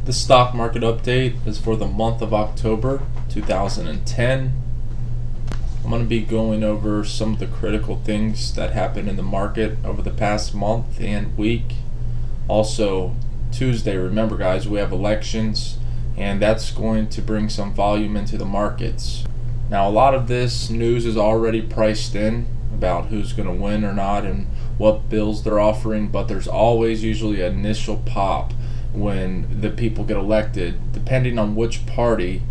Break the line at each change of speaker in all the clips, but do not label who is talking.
The stock market update is for the month of October 2010. I'm going to be going over some of the critical things that happened in the market over the past month and week. Also, Tuesday, remember guys, we have elections, and that's going to bring some volume into the markets. Now, a lot of this news is already priced in about who's going to win or not and what bills they're offering, but there's always usually an initial pop when the people get elected. Depending on which party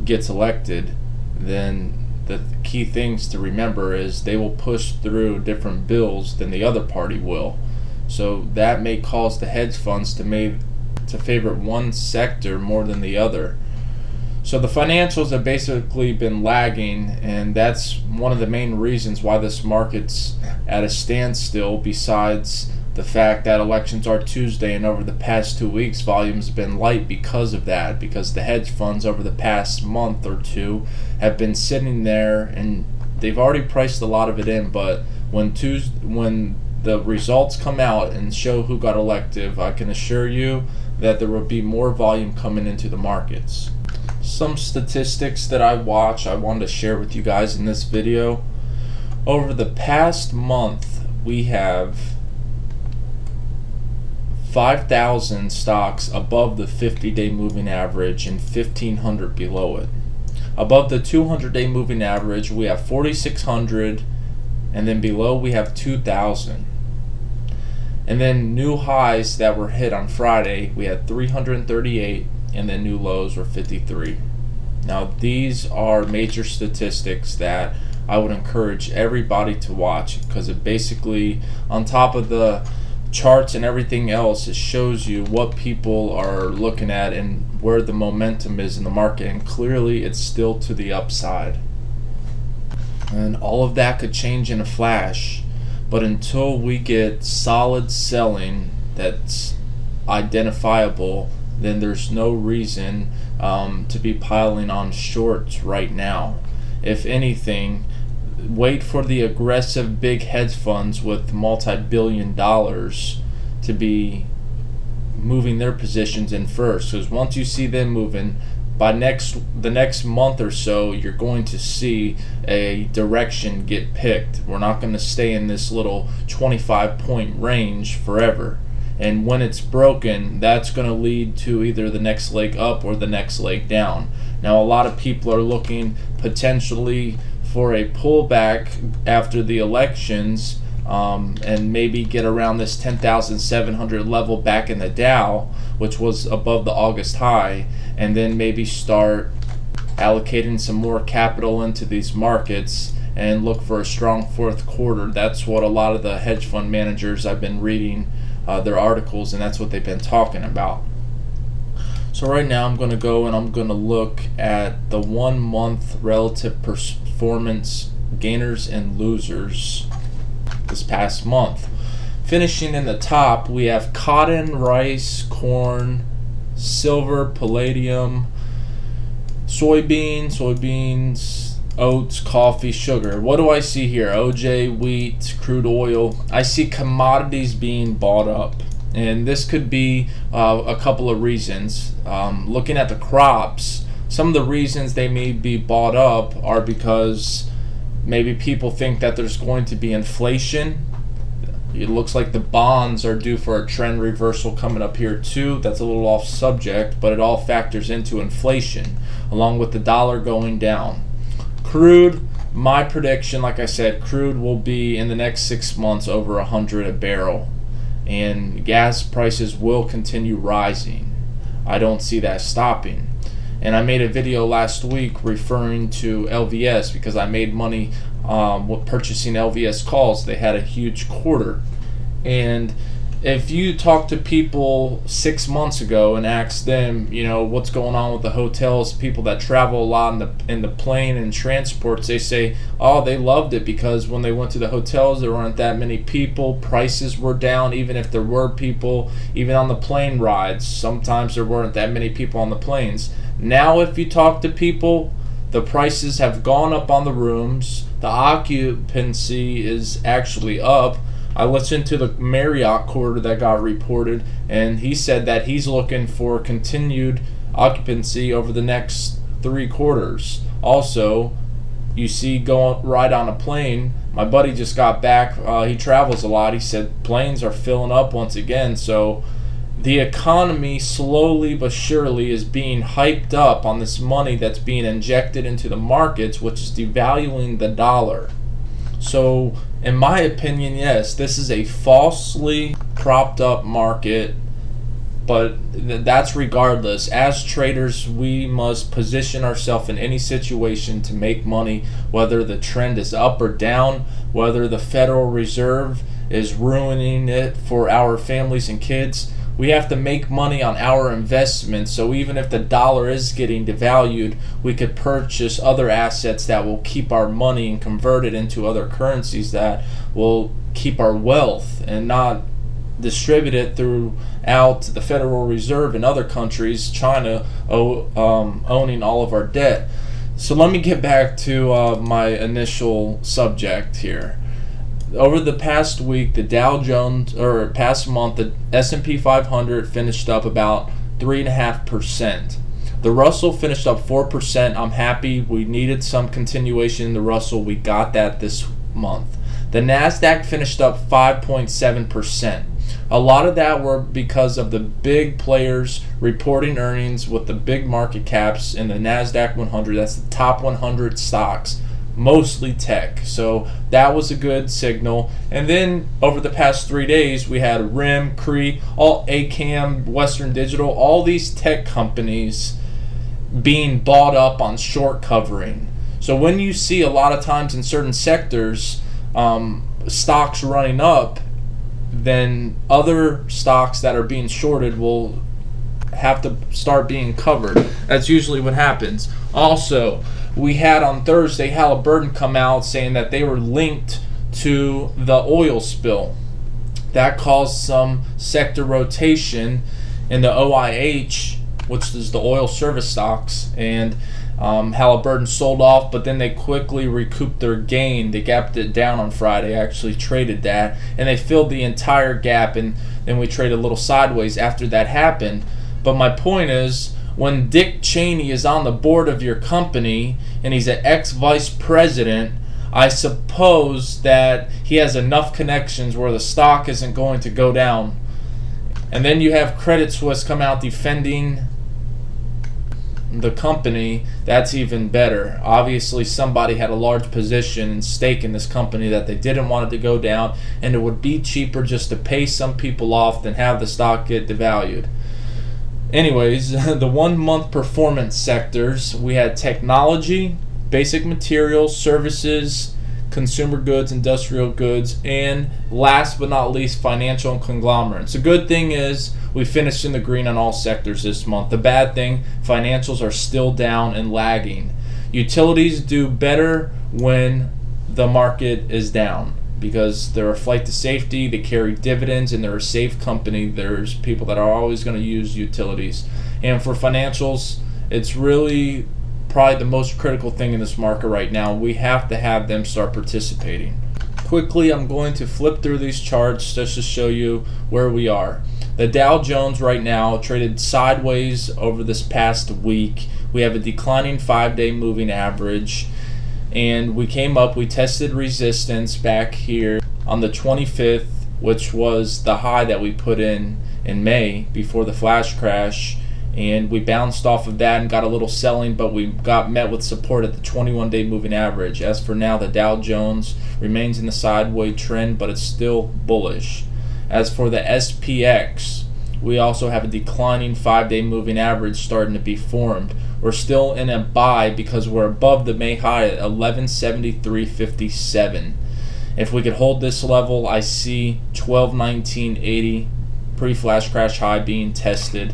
gets elected, then the key things to remember is they will push through different bills than the other party will. So that may cause the hedge funds to favor one sector more than the other. So the financials have basically been lagging, and that's one of the main reasons why this market's at a standstill, besides the fact that elections are Tuesday, and over the past 2 weeks volume's been light because of that, because the hedge funds over the past month or two have been sitting there and they've already priced a lot of it in. But when the results come out and show who got elected, I can assure you that there will be more volume coming into the markets. Some statistics that I wanted to share with you guys in this video. Over the past month, we have 5,000 stocks above the 50-day moving average and 1,500 below it. Above the 200-day moving average, we have 4,600, and then below we have 2,000. And then new highs that were hit on Friday, we had 338, and then new lows were 53. Now, these are major statistics that I would encourage everybody to watch, because it basically, on top of the charts and everything else, it shows you what people are looking at and where the momentum is in the market, and clearly it's still to the upside. And all of that could change in a flash, but until we get solid selling that's identifiable, then there's no reason to be piling on shorts right now. If anything, wait for the aggressive big hedge funds with multi-billion dollars to be moving their positions in first, because once you see them moving, by the next month or so, you're going to see a direction get picked. We're not going to stay in this little 25-point range forever. And when it's broken, that's going to lead to either the next leg up or the next leg down. Now, a lot of people are looking potentially for a pullback after the elections, and maybe get around this 10,700 level back in the Dow, which was above the August high, and then maybe start allocating some more capital into these markets and look for a strong fourth quarter. That's what a lot of the hedge fund managers, I've been reading their articles, and that's what they've been talking about. So right now I'm going to go and I'm going to look at the 1 month relative performance gainers and losers this past month. Finishing in the top, we have cotton, rice, corn, silver, palladium, soybeans, oats, coffee, sugar. What do I see here? OJ, wheat, crude oil. I see commodities being bought up, and this could be a couple of reasons. Looking at the crops, some of the reasons they may be bought up are because maybe people think that there's going to be inflation. It looks like the bonds are due for a trend reversal coming up here too. That's a little off subject, but it all factors into inflation, along with the dollar going down. Crude, my prediction, like I said, crude will be in the next 6 months over 100 a barrel, and gas prices will continue rising. I don't see that stopping. And I made a video last week referring to LVS, because I made money purchasing LVS calls. They had a huge quarter. And if you talk to people 6 months ago and ask them, what's going on with the hotels, people that travel a lot in the plane and transports, they say, oh, they loved it because when they went to the hotels, there weren't that many people. Prices were down, even if there were people, even on the plane rides. Sometimes there weren't that many people on the planes. Now, if you talk to people, the prices have gone up on the rooms. The occupancy is actually up, I listened to the Marriott quarter that got reported, and he said that he's looking for continued occupancy over the next 3 quarters. Also, you see, going right on a plane, my buddy just got back. He travels a lot. He said planes are filling up once again. So the economy slowly but surely is being hyped up on this money that's being injected into the markets, which is devaluing the dollar. So in my opinion, yes, this is a falsely propped up market, but that's regardless. As traders, we must position ourselves in any situation to make money, whether the trend is up or down, whether the Federal Reserve is ruining it for our families and kids. We have to make money on our investments, so even if the dollar is getting devalued, we could purchase other assets that will keep our money and convert it into other currencies that will keep our wealth and not distribute it throughout the Federal Reserve and other countries, China owning all of our debt. So let me get back to my initial subject here. Over the past week, the Dow Jones, or past month, the S&P 500 finished up about 3.5%. The Russell finished up 4%. I'm happy. We needed some continuation in the Russell. We got that this month. The Nasdaq finished up 5.7%. A lot of that were because of the big players reporting earnings with the big market caps in the Nasdaq 100. That's the top 100 stocks, mostly tech. So that was a good signal. And then over the past 3 days, we had RIM, Cree, all ACAM, Western Digital, all these tech companies being bought up on short covering. So when you see a lot of times in certain sectors stocks running up, then other stocks that are being shorted will have to start being covered. That's usually what happens. Also, we had on Thursday Halliburton come out saying that they were linked to the oil spill. That caused some sector rotation in the OIH, which is the oil service stocks, and Halliburton sold off, but then they quickly recouped their gain. They gapped it down on Friday, actually traded that, and they filled the entire gap, and then we traded a little sideways after that happened. But my point is, when Dick Cheney is on the board of your company and he's an ex-vice president, I suppose that he has enough connections where the stock isn't going to go down. And then you have Credit Suisse come out defending the company. That's even better. Obviously somebody had a large position and stake in this company that they didn't want it to go down, and it would be cheaper just to pay some people off than have the stock get devalued. Anyways, the 1 month performance sectors, we had technology, basic materials, services, consumer goods, industrial goods, and last but not least, financial and conglomerates. The good thing is we finished in the green on all sectors this month. The bad thing, financials are still down and lagging. Utilities do better when the market is down, because they're a flight to safety, they carry dividends, and they're a safe company. There's people that are always going to use utilities. And for financials, it's really probably the most critical thing in this market right now. We have to have them start participating. Quickly, I'm going to flip through these charts just to show you where we are. The Dow Jones right now traded sideways over this past week. We have a declining 5-day moving average. And we tested resistance back here on the 25th, which was the high that we put in May before the flash crash. And we bounced off of that and got a little selling, but we got met with support at the 21-day moving average. As for now, the Dow Jones remains in the sideways trend, but it's still bullish. As for the SPX, we also have a declining 5-day moving average starting to be formed. We're still in a buy because we're above the May high at 1173.57. If we could hold this level, I see 1219.80 pre-flash crash high being tested.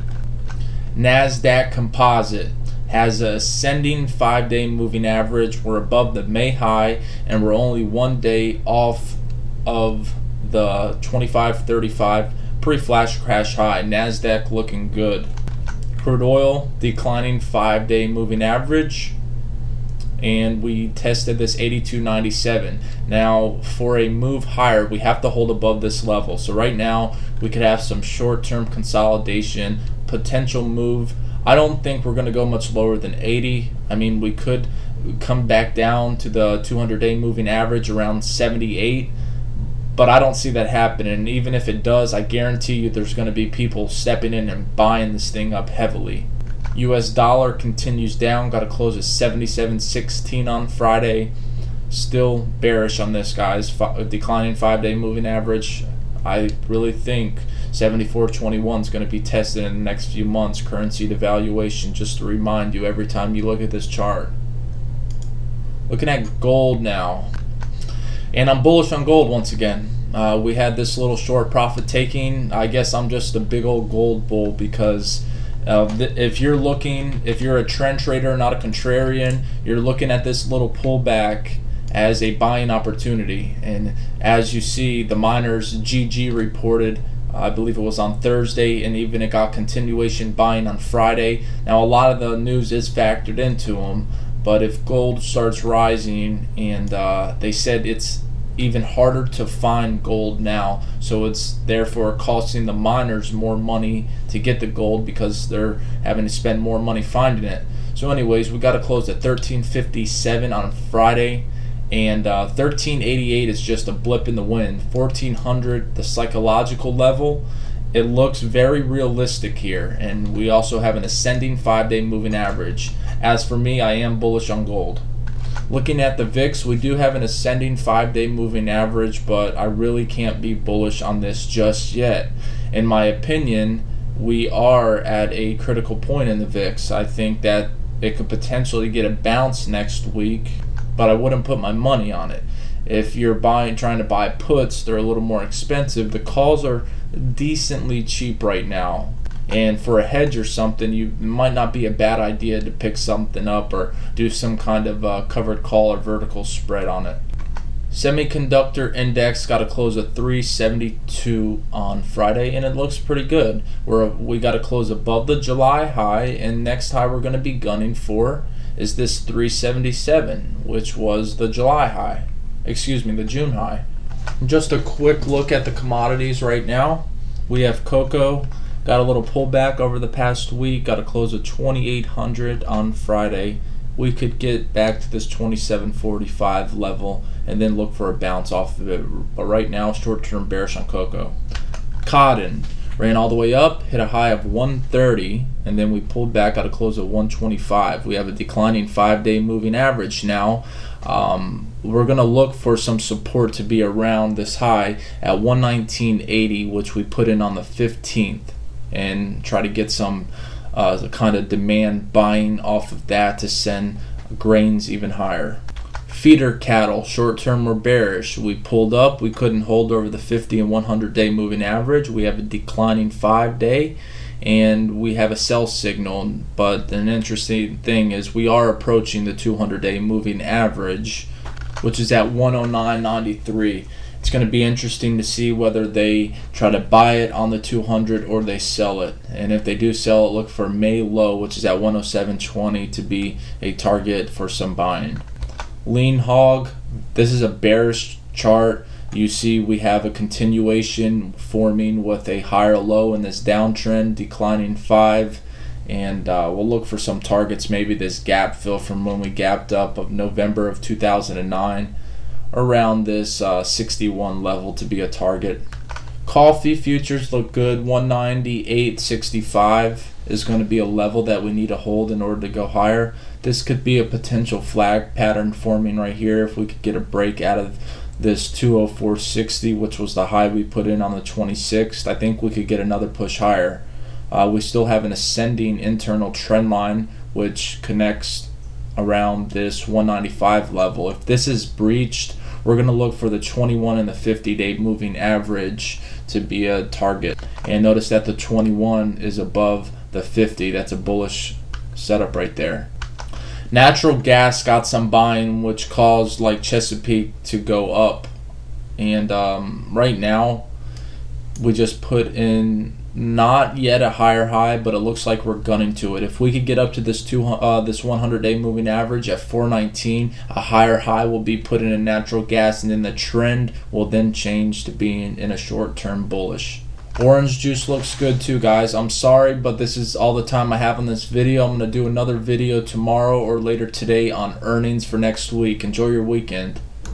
Nasdaq Composite has an ascending 5-day moving average. We're above the May high, and we're only 1 day off of the 2535 pre-flash crash high. Nasdaq looking good. Crude oil declining 5-day moving average, and we tested this 82.97. Now for a move higher, we have to hold above this level. So right now we could have some short-term consolidation, potential move. I don't think we're going to go much lower than 80. I mean, we could come back down to the 200-day moving average around 78, but I don't see that happening. And even if it does, I guarantee you there's going to be people stepping in and buying this thing up heavily. US dollar continues down, got to close at 77.16 on Friday. Still bearish on this, guys. Declining 5-day moving average. I really think 74.21 is going to be tested in the next few months. Currency devaluation, just to remind you every time you look at this chart. Looking at gold now, and I'm bullish on gold once again. We had this little short profit taking. I guess I'm just a big old gold bull because if you're a trend trader, not a contrarian, you're looking at this little pullback as a buying opportunity. And as you see, the miners GG reported, I believe it was on Thursday, and even it got continuation buying on Friday. Now a lot of the news is factored into them, but if gold starts rising, and they said it's even harder to find gold now, so it's therefore costing the miners more money to get the gold because they're having to spend more money finding it. So anyways, we got to close at 1357 on Friday, and 1388 is just a blip in the wind. 1400, the psychological level, it looks very realistic here, and we also have an ascending 5-day moving average. As for me, I am bullish on gold. Looking at the VIX, we do have an ascending 5-day moving average, but I really can't be bullish on this just yet. In my opinion, we are at a critical point in the VIX. I think that it could potentially get a bounce next week, but I wouldn't put my money on it. If you're trying to buy puts, they're a little more expensive. The calls are decently cheap right now. And for a hedge or something, it might not be a bad idea to pick something up or do some kind of covered call or vertical spread on it. Semiconductor index got to close at 372 on Friday, and it looks pretty good. We got to close above the July high, and next high we're going to be gunning for is this 377, which was the July high. Excuse me, the June high. Just a quick look at the commodities right now. We have cocoa. Got a little pullback over the past week. Got to close at 2,800 on Friday. We could get back to this 27.45 level and then look for a bounce off of it. But right now, short-term bearish on cocoa. Cotton ran all the way up, hit a high of 130, and then we pulled back. Got to close at 125. We have a declining 5-day moving average now. We're going to look for some support to be around this high at 119.80, which we put in on the 15th. And try to get some kind of demand buying off of that to send grains even higher. Feeder cattle, short term were bearish. We pulled up, we couldn't hold over the 50 and 100-day moving average. We have a declining 5-day, and we have a sell signal. But an interesting thing is we are approaching the 200-day moving average, which is at 109.93. It's going to be interesting to see whether they try to buy it on the 200 or they sell it. And if they do sell it, look for May low, which is at 107.20, to be a target for some buying. Lean hog, this is a bearish chart. You see we have a continuation forming with a higher low in this downtrend, declining 5. And we'll look for some targets, maybe this gap fill from when we gapped up of November of 2009. Around this 61 level to be a target. Coffee futures look good. 198.65 is going to be a level that we need to hold in order to go higher. This could be a potential flag pattern forming right here if we could get a break out of this 204.60, which was the high we put in on the 26th. I think we could get another push higher. We still have an ascending internal trend line which connects around this 195 level. If this is breached, we're going to look for the 21 and the 50-day moving average to be a target. And notice that the 21 is above the 50. That's a bullish setup right there. Natural gas got some buying, which caused like Chesapeake to go up. And right now, we just put in Not yet a higher high, but it looks like we're gunning to it. If we could get up to this 100-day moving average at 419, a higher high will be put in a natural gas, and then the trend will then change to being in a short-term bullish. Orange juice looks good too, guys. I'm sorry, but this is all the time I have on this video. I'm going to do another video tomorrow or later today on earnings for next week. Enjoy your weekend.